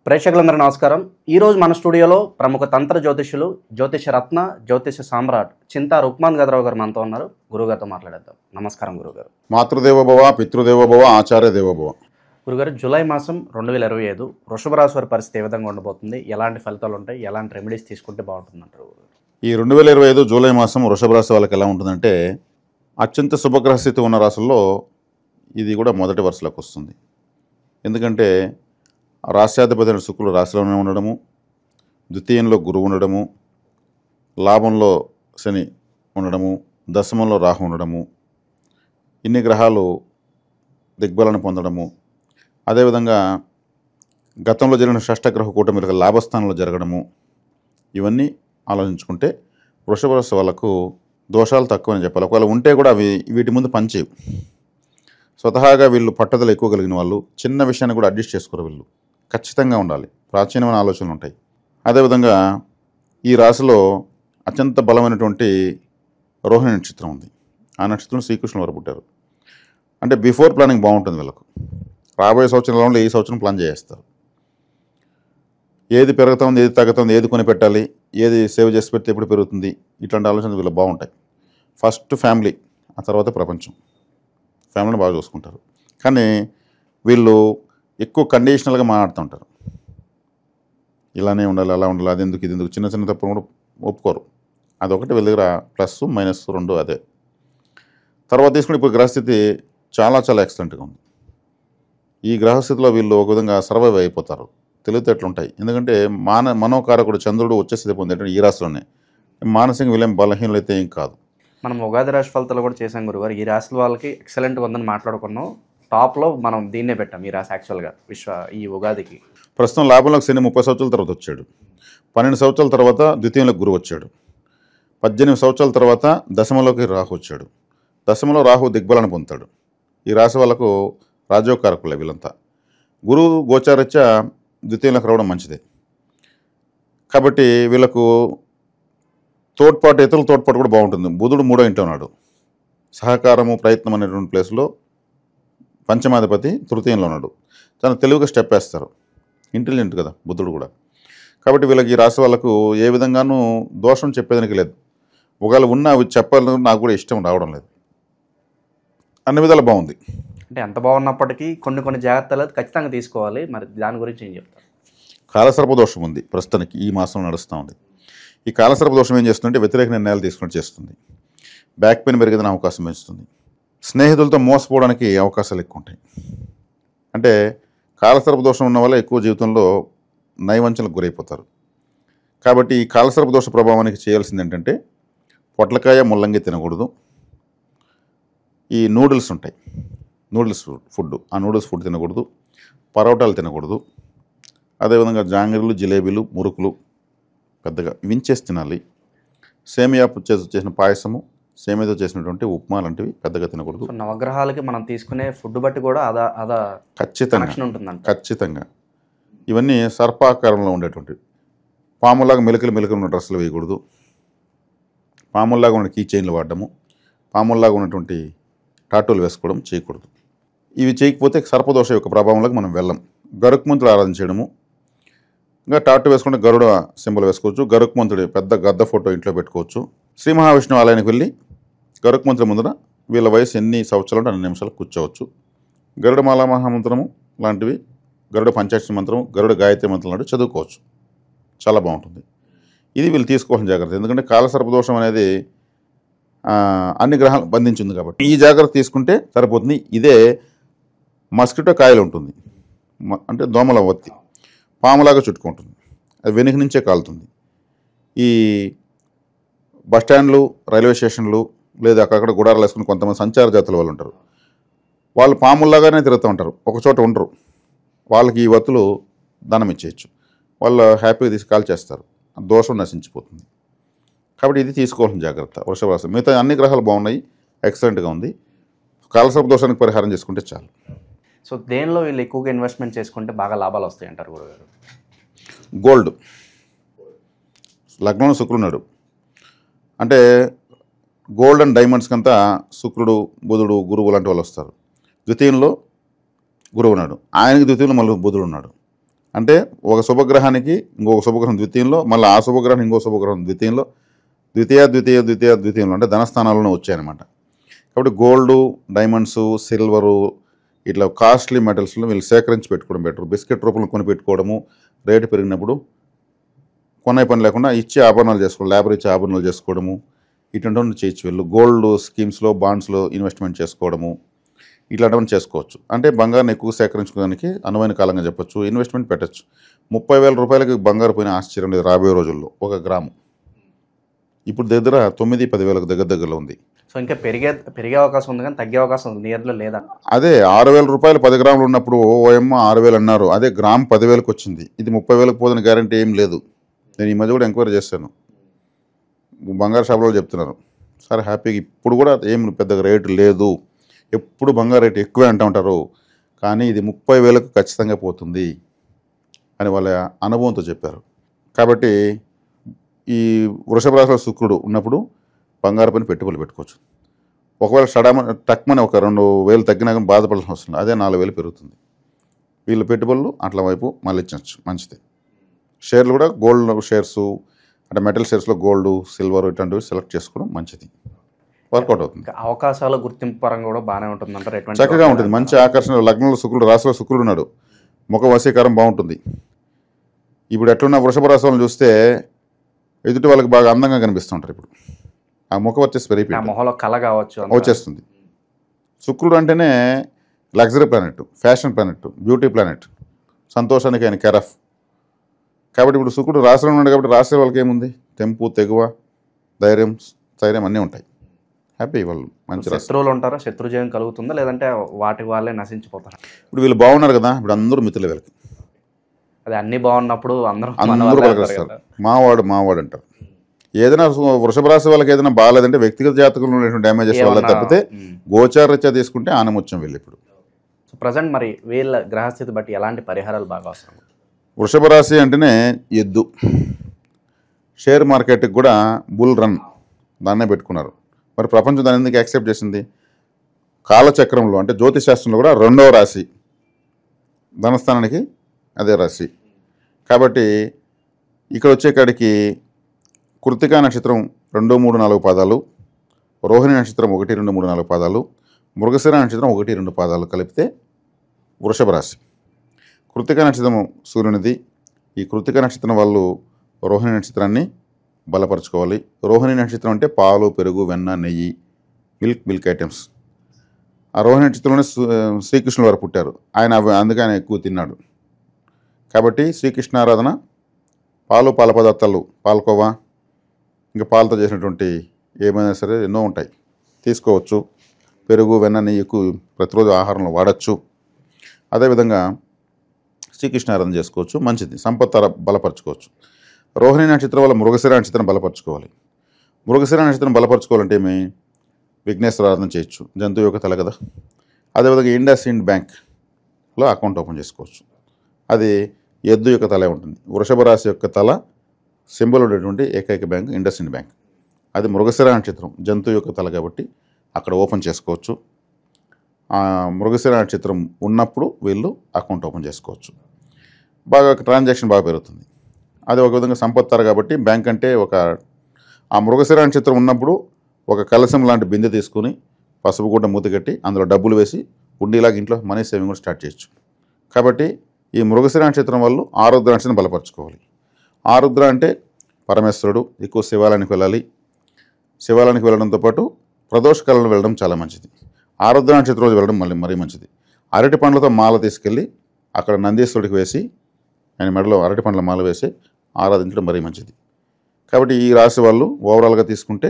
ప్రేక్షకులందరూ నమస్కారం. ఈరోజు మన స్టూడియోలో ప్రముఖ తంత్ర జ్యోతిష్యులు, జ్యోతిష రత్న, జ్యోతిష సామ్రాట్ చింతా రుక్మాన్ గదరావు గారు మనతో ఉన్నారు. గురుగారితో మాట్లాడేద్దాం. నమస్కారం గురుగారు. మాతృదేవోభవ, పితృదేవోభవ, ఆచార్య దేవోభవ. గురుగారు, జూలై మాసం 2025 వృషభ రాశి వారి పరిస్థితి ఏ విధంగా ఉండబోతుంది? ఎలాంటి ఫలితాలు ఉంటాయి? ఎలాంటి రెమెడీస్ తీసుకుంటే బాగుంటుందంటారు? ఈ 2025 జూలై మాసం వృషభ రాశి వాళ్ళకి ఎలా ఉంటుందంటే, అత్యంత శుభగ్రహ స్థితి ఉన్న రాశుల్లో ఇది కూడా మొదటి వరుసలోకి వస్తుంది. ఎందుకంటే రాశ్యాధిపతి అయిన శుక్రుడు రాశిలోనే ఉండడము, ద్వితీయంలో గురువు ఉండడము, లాభంలో శని ఉండడము, దశమంలో రాహు ఉండడము, ఇన్ని గ్రహాలు దిగ్బలను పొందడము, అదేవిధంగా గతంలో జరిగిన షష్టగ్రహ కూటమిలకు లాభస్థానంలో జరగడము, ఇవన్నీ ఆలోచించుకుంటే వృషభ రాశి వాళ్ళకు దోషాలు తక్కువని చెప్పాలి. ఒకవేళ ఉంటే కూడా అవి వీటి ముందు పనిచేయవు. స్వతహాగా వీళ్ళు పట్టుదల ఎక్కువ కలిగిన వాళ్ళు, చిన్న విషయాన్ని కూడా అడ్జస్ట్ చేసుకోరు. వీళ్ళు ఖచ్చితంగా ఉండాలి, ప్రాచీనమైన ఆలోచనలు ఉంటాయి. అదేవిధంగా ఈ రాశిలో అత్యంత బలమైనటువంటి రోహిణి నక్షత్రం ఉంది. ఆ నక్షత్రం శ్రీకృష్ణుల వారు పుట్టారు. అంటే బిఫోర్ ప్లానింగ్ బాగుంటుంది వీళ్ళకు. రాబోయే సంవత్సరంలో ఈ సంవత్సరం ప్లాన్ చేస్తారు. ఏది పెరుగుతుంది, ఏది తగ్గుతుంది, ఏది కొని పెట్టాలి, ఏది సేవ్ చేసి పెడితే ఎప్పుడు పెరుగుతుంది, ఇట్లాంటి ఆలోచనలు వీళ్ళు బాగుంటాయి. ఫస్ట్ ఫ్యామిలీ, ఆ తర్వాత ప్రపంచం. ఫ్యామిలీని బాగా చూసుకుంటారు. కానీ వీళ్ళు ఎక్కువ కండిషనల్గా మాట్లాడుతుంటారు. ఇలానే ఉండాలి, అలా ఉండాలి, అది ఎందుకు, ఇది ఎందుకు, చిన్న చిన్న తప్పులు కూడా ఒప్పుకోరు. అదొకటి వీళ్ళ దగ్గర ప్లస్ మైనస్ రెండు అదే. తర్వాత తీసుకుని ఇప్పుడు గ్రహస్థితి చాలా చాలా ఎక్సలెంట్గా ఉంది. ఈ గ్రహస్థితిలో వీళ్ళు ఒక విధంగా సర్వైవ్ అయిపోతారు. తెలివితేటలు ఉంటాయి. ఎందుకంటే మనోకారకుడు చంద్రుడు వచ్చే స్థితి పొందేటంటే ఈ రాశిలోనే. మానసిక వీళ్ళేం బలహీనలు అయితే ఏం కాదు. మనం ఉగాది రాశి ఫలితాలు కూడా చేసాం గురుగారు. ఈ రాశి వాళ్ళకి ఎక్సలెంట్గా ఉందని మాట్లాడుకున్నాం. టాప్లో మనం దీన్నే పెట్టాం ఈ రాశి. యాక్చువల్గా ఈ ఉగాదికి ప్రస్తుతం లాభంలోకి శని 30 సంవత్సరాల తర్వాత వచ్చాడు. 12 సంవత్సరాల తర్వాత ద్వితీయంలోకి గురువు వచ్చాడు. 18 సంవత్సరాల తర్వాత దశమలోకి రాహు వచ్చాడు. దశమలో రాహు దిగ్బలాన్ని పొందుతాడు. ఈ రాశి వాళ్ళకు రాజ్యోకారకులే వీళ్ళంతా. గురువు గోచారీత్యా ద్వితీయంలోకి రావడం మంచిదే. కాబట్టి వీళ్ళకు తోడ్పాటు, ఇతరుల తోడ్పాటు కూడా బాగుంటుంది. బుధుడు 3వ ఇంట్లో ఉన్నాడు. సహకారము, ప్రయత్నం అనేటువంటి ప్లేస్లో పంచమాధిపతి తృతీయంలో ఉన్నాడు. చాలా తెలివిగా స్టెప్ వేస్తారు. ఇంటెలిజెంట్ కదా బుధుడు కూడా. కాబట్టి వీళ్ళకి ఈ రాశి వాళ్ళకు ఏ విధంగానూ దోషం చెప్పేదానికి లేదు. ఒకవేళ ఉన్న అవి చెప్పాలని నాకు కూడా ఇష్టం రావడం లేదు. అన్ని విధాలు బాగుంది. అంటే ఎంత బాగున్నప్పటికీ కొన్ని జాగ్రత్తలు ఖచ్చితంగా తీసుకోవాలి. మరి దాని గురించి ఏం చెప్తారు? కాలసర్ప దోషం ఉంది ప్రస్తుతానికి, ఈ మాసం నడుస్తూ ఉంది. ఈ కాలసర్ప దోషం ఏం చేస్తుందంటే వ్యతిరేక నిర్ణయాలు తీసుకుని చేస్తుంది. బ్యాక్ పెయిన్ పెరిగేదని అవకాశం పెంచుతుంది. స్నేహితులతో మోసపోవడానికి అవకాశాలు ఎక్కువ ఉంటాయి. అంటే కాలసర్ప దోషం ఉన్న వల్ల ఎక్కువ జీవితంలో నైవంచనకు గురైపోతారు. కాబట్టి ఈ కాలసర్ప దోష ప్రభావానికి చేయాల్సింది ఏంటంటే, పొట్లకాయ, ముల్లంగి తినకూడదు. ఈ నూడిల్స్ ఉంటాయి, నూడిల్స్ ఫుడ్, ఆ నూడిల్స్ ఫుడ్ తినకూడదు. పరోటాలు తినకూడదు. అదేవిధంగా జాంగిరీలు, జిలేబీలు, మురుకులు పెద్దగా వించేసి తినాలి. సేమియా చేసిన పాయసము, సేమియాతో చేసినటువంటి ఉప్మా లాంటివి పెద్దగా తినకూడదు. నవగ్రహాలకి మనం తీసుకునే ఫుడ్ బట్టి కూడా అదా ఖచ్చితంగా ఉంటుందంట. ఖచ్చితంగా ఇవన్నీ సర్పాకారంలో ఉండేటువంటివి. పాములాగా మెలికలు ఉన్న డ్రెస్సులు వేయకూడదు. పాముల్లాగా ఉన్న కీ చైన్లు వాడడము, పాముల్లాగా ఉన్నటువంటి టాటూలు వేసుకోవడం చేయకూడదు. ఇవి చేయకపోతే సర్పదోష యొక్క ప్రభావంలోకి మనం వెళ్ళం. గరుక్మంతుడు ఆరాధన చేయడము, ఇంకా టాటూ వేసుకుంటే గరుడ సింబల్ వేసుకోవచ్చు. గరుక్మంతుడి పెద్ద గద్ద ఫోటో ఇంట్లో పెట్టుకోవచ్చు. శ్రీ మహావిష్ణువు ఆలయానికి వెళ్ళి గరుక్మంతుడి ముందర వీళ్ళ వయసు ఎన్ని సంవత్సరాలు అన్ని నిమిషాలు కూర్చోవచ్చు. గరుడమాల మహామంత్రము లాంటివి, గరుడ పంచాక్షరి మంత్రము, గరుడ గాయత్రి మంత్రం లాంటివి చదువుకోవచ్చు. చాలా బాగుంటుంది. ఇది వీళ్ళు తీసుకోవాల్సిన జాగ్రత్త. ఎందుకంటే కాలసర్పదోషం అనేది అన్ని గ్రహాలు బంధించింది కాబట్టి ఈ జాగ్రత్త తీసుకుంటే సరిపోతుంది. ఇదే మస్కిటో కాయలు ఉంటుంది, అంటే దోమల ఒత్తి పాములాగా చుట్టుకుంటుంది. అది వెనుక నుంచే కాలుతుంది. ఈ బస్టాండ్లు, రైల్వే స్టేషన్లు, లేదా అక్కడక్కడ గుడారాలు వేసుకుని కొంతమంది సంచార జాతుల వాళ్ళు ఉంటారు. వాళ్ళు పాముల్లాగానే తిరుగుతూ ఉంటారు, ఒక చోట ఉండరు. వాళ్ళకి ఈ వత్తులు దానం ఇచ్చేయచ్చు. వాళ్ళు హ్యాపీగా తీసి కాల్ చేస్తారు. దోషం నశించిపోతుంది. కాబట్టి ఇది తీసుకోవాల్సిన జాగ్రత్త వృషభ రాశి. మిగతా అన్ని గ్రహాలు బాగున్నాయి, ఎక్సలెంట్గా ఉంది. కాలసర్ప దోషానికి పరిహారం చేసుకుంటే చాలు. సో దేనిలో వీళ్ళు ఎక్కువగా ఇన్వెస్ట్మెంట్ చేసుకుంటే బాగా లాభాలు వస్తాయి అంటారు గురుగారు? గోల్డ్. లగ్నంలో శుక్రున్నాడు అంటే గోల్డ్ అండ్ డైమండ్స్ కంతా శుక్రుడు, బుధుడు, గురువు లాంటి వాళ్ళు వస్తారు. ద్వితీయంలో గురువు ఉన్నాడు, ఆయనకి ద్వితీయంలో మళ్ళీ బుధుడు ఉన్నాడు. అంటే ఒక శుభగ్రహానికి ఇంకొక శుభగ్రహం ద్వితీయంలో, మళ్ళీ ఆ శుభగ్రహం ఇంకో శుభగ్రహం ద్వితీయంలో, ద్వితీయంలో అంటే ధనస్థానాల్లోనే వచ్చాయన్నమాట. కాబట్టి గోల్డు, డైమండ్స్, సిల్వరు ఇట్లా కాస్ట్లీ మెటల్స్లో వీళ్ళు సేకరించి పెట్టుకోవడం బెటర్. బిస్కెట్ రూపంలో కొని పెట్టుకోవడము, రేటు పెరిగినప్పుడు కొనే పని లేకుండా ఇచ్చే ఆభరణాలు చేసుకోవడం, లేబర్ ఇచ్చే ఆభరణాలు చేసుకోవడము, ఇటువంటివన్నీ చేయొచ్చు. వీళ్ళు గోల్డ్ స్కీమ్స్లో, బాండ్స్లో ఇన్వెస్ట్మెంట్ చేసుకోవడము, ఇట్లాంటివన్నీ చేసుకోవచ్చు. అంటే బంగారాన్ని ఎక్కువ సేకరించుకోవడానికి అనువైన కాలంగా చెప్పొచ్చు. ఇన్వెస్ట్మెంట్ పెట్టచ్చు. 30,000 రూపాయలకి బంగారు పోయిన ఆశ్చర్యం లేదు రాబోయే రోజుల్లో. 1 గ్రాము ఇప్పుడు దగ్గర 9-10 వేలకు దగ్గరలో ఉంది. సో ఇంకా పెరిగే అవకాశం ఉంది, కానీ తగ్గే అవకాశం ఉంది నియర్లో లేదా? అదే 6,000 రూపాయలు 10 గ్రాములు ఉన్నప్పుడు ఓఎమ్మ 6,000 అన్నారు. అదే గ్రామ్ 10,000కి వచ్చింది. ఇది 30,000కి పోదని గ్యారంటీ ఏం లేదు. నేను ఈ మధ్య కూడా ఎంక్వైరీ చేశాను, బంగారు షాపులో చెప్తున్నారు సార్ హ్యాపీగా ఇప్పుడు కూడా ఏం పెద్దగా రేటు లేదు, ఎప్పుడు బంగారు రేటు ఎక్కువే అంటూ ఉంటారు, కానీ ఇది 30,000కు ఖచ్చితంగా పోతుంది అని వాళ్ళ అనుభవంతో చెప్పారు. కాబట్టి ఈ వృషభ రాశిలో శుక్రుడు ఉన్నప్పుడు బంగారు పైన పెట్టుబడులు పెట్టుకోవచ్చు. ఒకవేళ టక్మని ఒక 2,000 తగ్గినా కానీ బాధపడాల్సిన అవసరం లేదు. అదే 4,000 పెరుగుతుంది. వీళ్ళ పెట్టుబడులు అట్లా వైపు మళ్ళీ ఇచ్చచ్చు, మంచిది. షేర్లు కూడా గోల్డ్ షేర్స్ అంటే మెటల్ షేర్స్లో గోల్డ్, సిల్వర్ ఇట్లాంటివి సెలెక్ట్ చేసుకోవడం మంచిది, వర్కౌట్ అవుతుంది. అవకాశాల గుర్తింపు పరంగా కూడా బాగానే ఉంటుంది అంటారు. చక్కగా ఉంటుంది, మంచి ఆకర్షణ. లగ్నంలో శుక్రుడు, రాశిలో శుక్రుడు ఉన్నాడు, ముఖ వశీకారం బాగుంటుంది. ఇప్పుడు ఎట్లున్న వృషభ రాశులను చూస్తే ఎదుటి వాళ్ళకి బాగా అందంగా కనిపిస్తుంటారు. ఇప్పుడు ఆ ముఖం వచ్చేసి పెరిగిపోయింది, మొహంలో కళ కావచ్చు వచ్చేస్తుంది. శుక్రుడు అంటేనే luxury planet, fashion planet, beauty planet, సంతోషానికి ఆయన కెరఫ్. కాబట్టి ఇప్పుడు శుక్రుడు రాశిలో ఉన్నాడు కాబట్టి రాశి వాళ్ళకి ఏముంది, తెంపు, తెగువ, ధైర్యం, స్థైర్యం అన్నీ ఉంటాయి. హ్యాపీ వాళ్ళు, మంచి రాశి. శత్రువులు ఉంటారా? శత్రుజయం కలుగుతుందా, లేదంటే వాటికి వాళ్ళే నశించిపోతారా? ఇప్పుడు వీళ్ళు బాగున్నారు కదా, ఇప్పుడు అందరూ మిత్రులు వీళ్ళకి. అది అన్ని బాగున్నప్పుడు అందరూ పలకరిస్తారు, మావాడు అంటారు. ఏదైనా వృషభ రాశి వాళ్ళకి ఏదైనా బాగాలేదంటే వ్యక్తిగత జాతకంలో ఉన్నటువంటి డ్యామేజెస్ వల్ల తప్పితే గోచారరీత్యా తీసుకుంటే ఆనముత్యం వీళ్ళు. ఇప్పుడు ప్రజెంట్ మరి వీళ్ళ గ్రహస్థితి బట్టి ఎలాంటి పరిహారాలు బాగా అవసరం? వృషభ రాశి అంటేనే ఎద్దు. షేర్ మార్కెట్కి కూడా బుల్ రన్ దాన్నే పెట్టుకున్నారు. మరి ప్రపంచం దాన్ని ఎందుకు యాక్సెప్ట్ చేసింది? కాలచక్రంలో అంటే జ్యోతిశాస్త్రంలో కూడా 2వ రాశి ధనస్థానానికి అదే రాశి. కాబట్టి ఇక్కడ వచ్చేకాడికి కృత్తికా నక్షత్రం 2, 3, 4 పాదాలు, రోహిణి నక్షత్రం 1, 2, 3, 4 పాదాలు, మృగశిర నక్షత్రం 1, 2 పాదాలు కలిపితే వృషభ రాశి. కృత్తికా నక్షత్రం సూర్యునిది. ఈ కృత్తికా నక్షత్రం వాళ్ళు రోహిణి నక్షత్రాన్ని బలపరచుకోవాలి. రోహిణి నక్షత్రం అంటే పాలు, పెరుగు, వెన్న, నెయ్యి, మిల్క్ ఐటమ్స్. ఆ రోహిణి నక్షత్రంలోనే శ్రీకృష్ణుల వారు పుట్టారు. అందుకే ఆయన ఎక్కువ తిన్నాడు. కాబట్టి శ్రీకృష్ణ ఆరాధన, పాల పదార్థాలు, పాలకోవా, ఇంకా పాలతో చేసినటువంటి ఏమైనా సరే ఎన్నో ఉంటాయి, తీసుకోవచ్చు. పెరుగు, వెన్న, నెయ్యి ఎక్కువ ప్రతిరోజు ఆహారంలో వాడచ్చు. అదేవిధంగా శ్రీకృష్ణ ఆరాధన చేసుకోవచ్చు, మంచిది. సంపత్త బలపరచుకోవచ్చు. రోహిణి నక్షత్రం వల్ల మృగశిర నక్షత్రం బలపరచుకోవాలి. మృగశిర నక్షత్రం బలపరచుకోవాలంటే ఏమి? విఘ్నేశ్వర ఆరాధన చేయొచ్చు, జంతువు యొక్క తల కదా. అదేవిధంగా IndusInd బ్యాంక్లో అకౌంట్ ఓపెన్ చేసుకోవచ్చు. అది ఎద్దు యొక్క తలే ఉంటుంది. వృషభ రాశి యొక్క తల సింబల్ ఉండేటువంటి ఏకైక బ్యాంక్ IndusInd బ్యాంక్. అది మృగశిర నక్షత్రం, జంతువు యొక్క తల కాబట్టి అక్కడ ఓపెన్ చేసుకోవచ్చు. మృగశిర నక్షత్రం ఉన్నప్పుడు వీళ్ళు అకౌంట్ ఓపెన్ చేసుకోవచ్చు. బాగా ట్రాన్సాక్షన్ బాగా పెరుగుతుంది. అది ఒక విధంగా సంపత్తారు కాబట్టి బ్యాంక్ అంటే ఆ మృగశిర నక్షత్రం ఉన్నప్పుడు ఒక కలశం లాంటి బిందె తీసుకుని పసుపు గుడ్డ మూత కట్టి అందులో డబ్బులు వేసి ఉండిలాగా ఇంట్లో మనీ సేవింగ్ కూడా స్టార్ట్ చేయొచ్చు. కాబట్టి ఈ మృగశిర నక్షత్రం వాళ్ళు ఆరుద్ర నక్షత్రం బలపరచుకోవాలి. ఆరుద్ర అంటే పరమేశ్వరుడు, ఎక్కువ శివాలయానికి వెళ్ళాలి. శివాలయానికి వెళ్ళడంతో పాటు ప్రదోషకాలంలో వెళ్ళడం చాలా మంచిది. ఆరుద్ర నక్షత్రం రోజు వెళ్ళడం మరీ మంచిది. అరటి పండ్లతో మాల తీసుకెళ్ళి అక్కడ నందీశ్వరుడికి వేసి ఆయన మెడలో అరటి పండ్ల మాల వేసి ఆరాధించడం మరీ మంచిది. కాబట్టి ఈ రాశి వాళ్ళు ఓవరాల్గా తీసుకుంటే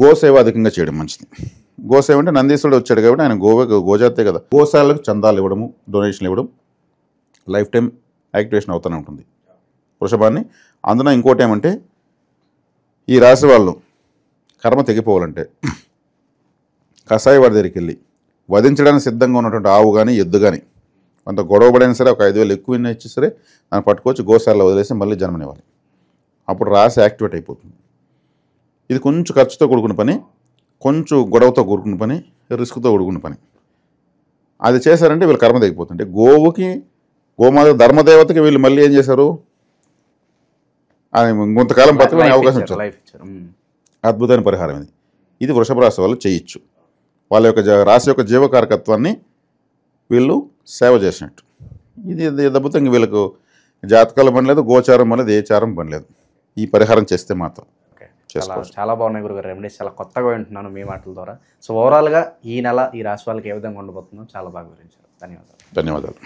గోసేవ అధికంగా చేయడం మంచిది. గోసేవ అంటే నందీశ్వరుడు వచ్చాడు కాబట్టి ఆయన గోజాతే కదా, గోశాలకు చందాలు ఇవ్వడము, డొనేషన్లు ఇవ్వడం లైఫ్ టైం యాక్టివేషన్ అవుతూనే ఉంటుంది వృషభాన్ని. అందులో ఇంకోటి ఏమంటే ఈ రాశి వాళ్ళు కర్మ తెగిపోవాలంటే కషాయి వాడి దగ్గరికి వెళ్ళి వధించడానికి సిద్ధంగా ఉన్నటువంటి ఆవు కానీ ఎద్దు కానీ కొంత గొడవపడైనా సరే ఒక 5,000 ఎక్కువ ఇచ్చి సరే దాన్ని పట్టుకొచ్చి గోశాలలో వదిలేసి మళ్ళీ జన్మనివ్వాలి. అప్పుడు రాశి యాక్టివేట్ అయిపోతుంది. ఇది కొంచెం ఖర్చుతో కూడుకున్న పని, కొంచెం గొడవతో కూడుకున్న పని, రిస్క్తో కూడుకున్న పని. అది చేశారంటే వీళ్ళ కర్మ తెగిపోతుంది. గోవుకి గోమాత ధర్మదేవతకి వీళ్ళు మళ్ళీ ఏం చేశారు, ఆయన కొంతకాలం బతకడానికి అవకాశం ఇచ్చారు. లైఫ్ ఇచ్చారు. అద్భుతమైన పరిహారం ఇది. ఇది వృషభ రాశి వాళ్ళు చేయొచ్చు. వాళ్ళ యొక్క రాశి యొక్క జీవకారకత్వాన్ని వీళ్ళు సేవ చేసినట్టు. ఇది అద్భుతంగా వీళ్ళకు జాతకాల పని లేదు, గోచారం పని లేదు, ఏ చారం పని లేదు. ఈ పరిహారం చేస్తే మాత్రం చాలా బాగున్నాయి గురుగారు. రెమెడీస్ చాలా కొత్తగా వింటున్నాను మీ మాటల ద్వారా. సో ఓవరాల్గా ఈ నెల ఈ రాశి వాళ్ళకి ఏ విధంగా ఉండబోతుందో చాలా బాగా వివరించారు. ధన్యవాదాలు. ధన్యవాదాలు.